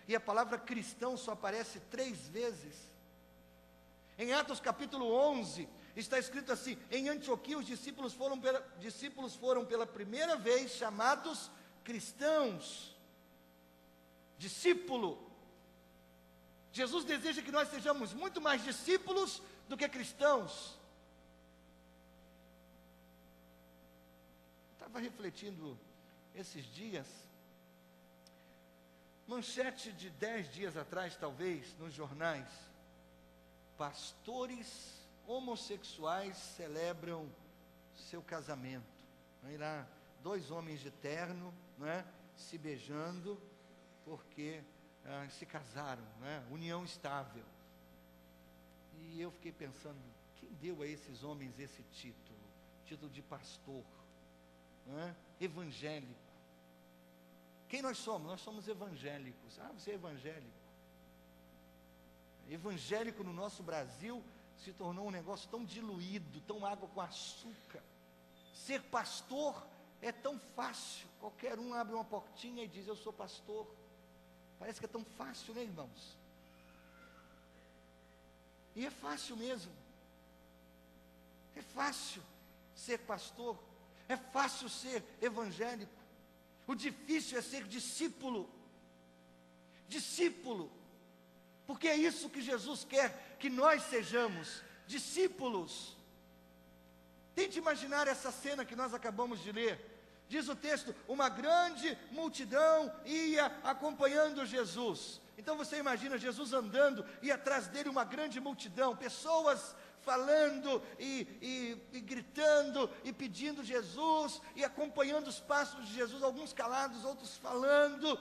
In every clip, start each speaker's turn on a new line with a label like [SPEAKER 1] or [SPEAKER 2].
[SPEAKER 1] e a palavra cristão só aparece 3 vezes. Em Atos capítulo 11, está escrito assim: em Antioquia os discípulos foram pela primeira vez chamados cristãos. Discípulo. Jesus deseja que nós sejamos muito mais discípulos do que cristãos. Estava refletindo esses dias, manchete de 10 dias atrás, talvez, nos jornais: pastores homossexuais celebram seu casamento. Aí lá, 2 homens de terno, se beijando, porque se casaram, união estável. E eu fiquei pensando, quem deu a esses homens esse título de pastor, evangélico? Quem nós somos? Nós somos evangélicos. Você é evangélico. Evangélico no nosso Brasil se tornou um negócio tão diluído, tão água com açúcar. Ser pastor é tão fácil, qualquer um abre uma portinha e diz: eu sou pastor. Parece que é tão fácil, né, irmãos? E é fácil mesmo. É fácil ser pastor, é fácil ser evangélico. O difícil é ser discípulo. Discípulo. Porque é isso que Jesus quer que nós sejamos, discípulos. Tente imaginar essa cena que nós acabamos de ler. Diz o texto: uma grande multidão ia acompanhando Jesus. Então você imagina Jesus andando e atrás dele uma grande multidão, pessoas falando e gritando e pedindo Jesus e acompanhando os passos de Jesus, alguns calados, outros falando.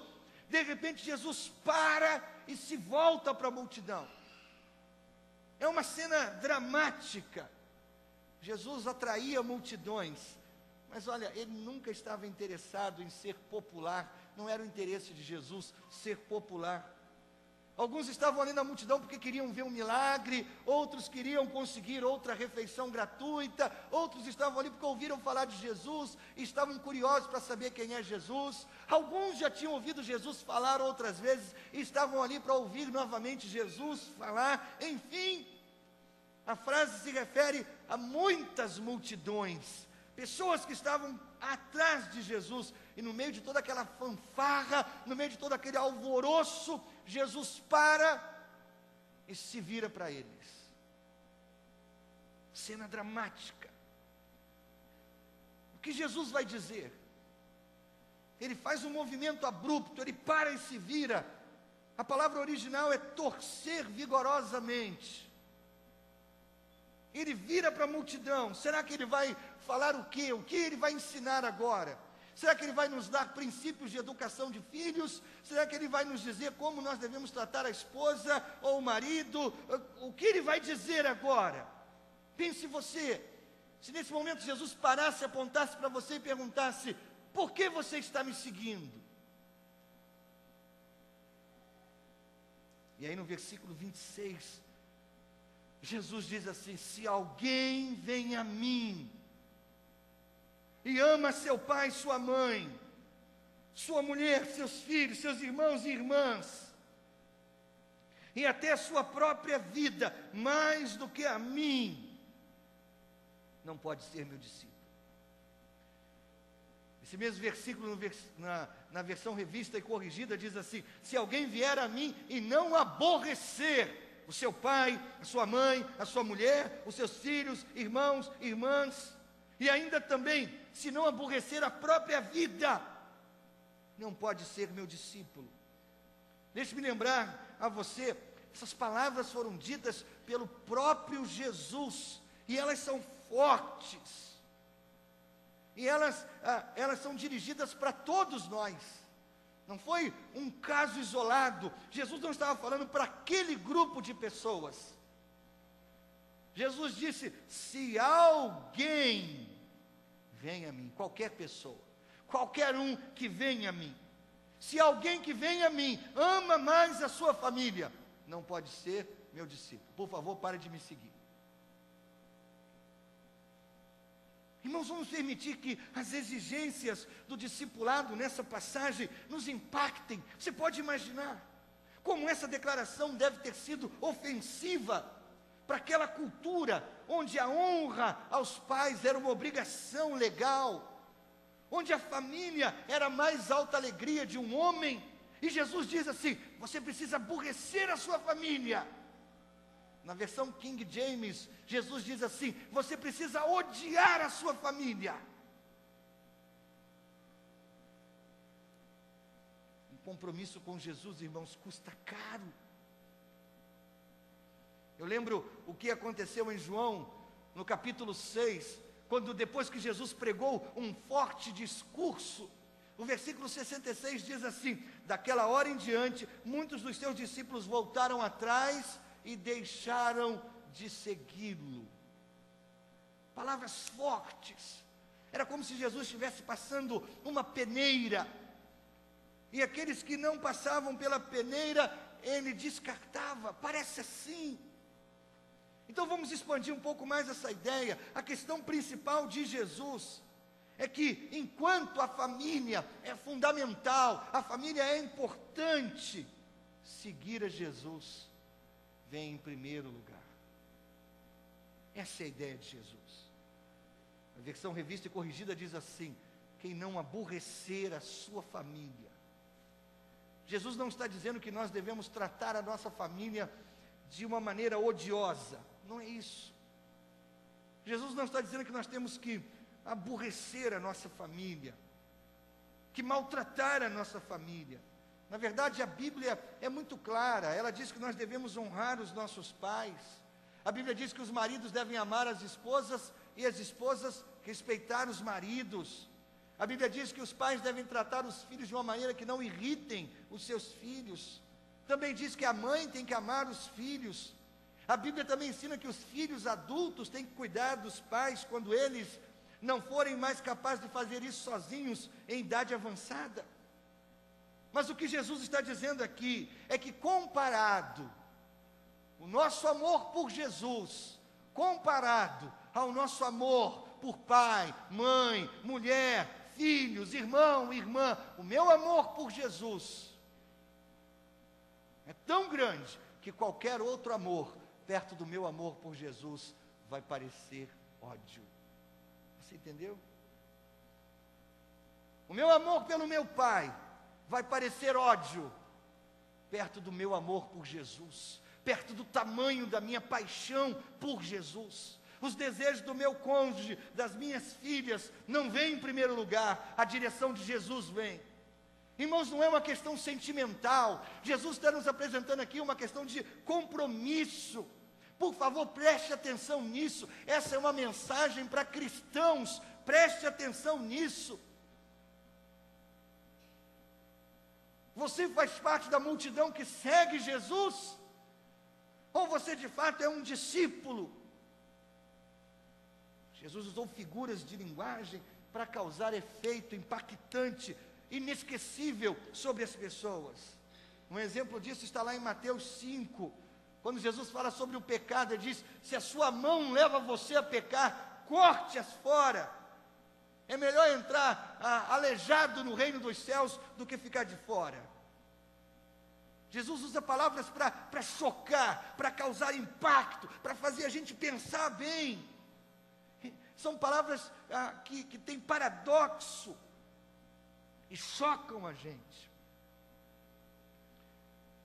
[SPEAKER 1] De repente Jesus para e se volta para a multidão. É uma cena dramática. Jesus atraía multidões, mas olha, ele nunca estava interessado em ser popular. Não era o interesse de Jesus ser popular. Alguns estavam ali na multidão porque queriam ver um milagre, outros queriam conseguir outra refeição gratuita, outros estavam ali porque ouviram falar de Jesus e estavam curiosos para saber quem é Jesus. Alguns já tinham ouvido Jesus falar outras vezes e estavam ali para ouvir novamente Jesus falar. Enfim, a frase se refere a muitas multidões, pessoas que estavam atrás de Jesus, e no meio de toda aquela fanfarra, no meio de todo aquele alvoroço, Jesus para e se vira para eles. Cena dramática. O que Jesus vai dizer? Ele faz um movimento abrupto, ele para e se vira. A palavra original é torcer vigorosamente. Ele vira para a multidão. Será que ele vai falar o quê? O que ele vai ensinar agora? Será que ele vai nos dar princípios de educação de filhos? Será que ele vai nos dizer como nós devemos tratar a esposa ou o marido? O que ele vai dizer agora? Pense você, se nesse momento Jesus parasse, apontasse para você e perguntasse: por que você está me seguindo? E aí no versículo 26, Jesus diz assim: se alguém vem a mim e ama seu pai, sua mãe, sua mulher, seus filhos, seus irmãos e irmãs, e até a sua própria vida, mais do que a mim, não pode ser meu discípulo. Esse mesmo versículo na versão revista e corrigida diz assim: se alguém vier a mim e não aborrecer o seu pai, a sua mãe, a sua mulher, os seus filhos, irmãos, irmãs, e ainda também, se não aborrecer a própria vida, não pode ser meu discípulo. Deixe-me lembrar a você, essas palavras foram ditas pelo próprio Jesus, e elas são fortes, e elas são dirigidas para todos nós. Não foi um caso isolado. Jesus não estava falando para aquele grupo de pessoas. Jesus disse: se alguém vem a mim, qualquer pessoa, qualquer um que vem a mim, se alguém que vem a mim ama mais a sua família, não pode ser meu discípulo. Por favor, pare de me seguir. Irmãos, vamos permitir que as exigências do discipulado nessa passagem nos impactem. Você pode imaginar, Como essa declaração deve ter sido ofensiva para aquela cultura onde a honra aos pais era uma obrigação legal, onde a família era a mais alta alegria de um homem. E Jesus diz assim: você precisa aborrecer a sua família. Na versão King James, Jesus diz assim: você precisa odiar a sua família. Um compromisso com Jesus, irmãos, custa caro. Eu lembro o que aconteceu em João, no capítulo 6, quando depois que Jesus pregou um forte discurso, o versículo 66 diz assim: daquela hora em diante, muitos dos seus discípulos voltaram atrás e deixaram de segui-lo. Palavras fortes. Era como se Jesus estivesse passando uma peneira, e aqueles que não passavam pela peneira, ele descartava. Parece assim. Então vamos expandir um pouco mais essa ideia. A questão principal de Jesus é que, enquanto a família é fundamental, a família é importante, seguir a Jesus vem em primeiro lugar. Essa é a ideia de Jesus. A versão revista e corrigida diz assim: quem não aborrecer a sua família. Jesus não está dizendo que nós devemos tratar a nossa família de uma maneira odiosa. Não é isso. Jesus não está dizendo que nós temos que aborrecer a nossa família, que maltratar a nossa família. Na verdade, a Bíblia é muito clara. Ela diz que nós devemos honrar os nossos pais. A Bíblia diz que os maridos devem amar as esposas e as esposas respeitar os maridos. A Bíblia diz que os pais devem tratar os filhos de uma maneira que não irritem os seus filhos. Também diz que a mãe tem que amar os filhos. A Bíblia também ensina que os filhos adultos têm que cuidar dos pais quando eles não forem mais capazes de fazer isso sozinhos em idade avançada. Mas o que Jesus está dizendo aqui é que, comparado o nosso amor por Jesus, comparado ao nosso amor por pai, mãe, mulher, filhos, irmão, irmã, o meu amor por Jesus é tão grande que qualquer outro amor perto do meu amor por Jesus vai parecer ódio. Você entendeu? O meu amor pelo meu pai vai parecer ódio perto do meu amor por Jesus, perto do tamanho da minha paixão por Jesus. Os desejos do meu cônjuge, das minhas filhas, não vêm em primeiro lugar, a direção de Jesus vem. Irmãos, não é uma questão sentimental. Jesus está nos apresentando aqui uma questão de compromisso. Por favor, preste atenção nisso. Essa é uma mensagem para cristãos. Preste atenção nisso. Você faz parte da multidão que segue Jesus? Ou você de fato é um discípulo? Jesus usou figuras de linguagem para causar efeito impactante, inesquecível sobre as pessoas. Um exemplo disso está lá em Mateus 5, quando Jesus fala sobre o pecado. Ele diz: se a sua mão leva você a pecar, corte-as fora. É melhor entrar aleijado no reino dos céus do que ficar de fora. Jesus usa palavras para chocar, para causar impacto, para fazer a gente pensar bem. São palavras que têm paradoxo e chocam a gente.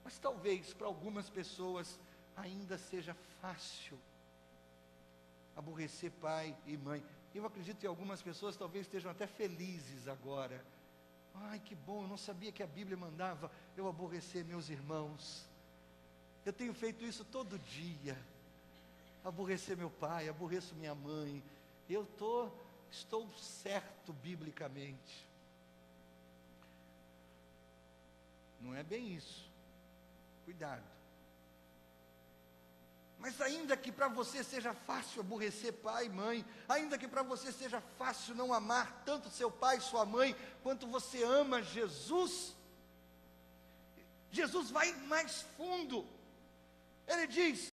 [SPEAKER 1] Mas talvez para algumas pessoas ainda seja fácil aborrecer pai e mãe. Eu acredito que algumas pessoas talvez estejam até felizes agora. Ai, que bom, eu não sabia que a Bíblia mandava eu aborrecer meus irmãos. Eu tenho feito isso todo dia. Aborrecer meu pai, aborreço minha mãe. Estou certo biblicamente. Não é bem isso. Cuidado. Mas ainda que para você seja fácil aborrecer pai e mãe, ainda que para você seja fácil não amar tanto seu pai e sua mãe, quanto você ama Jesus, Jesus vai mais fundo. Ele diz: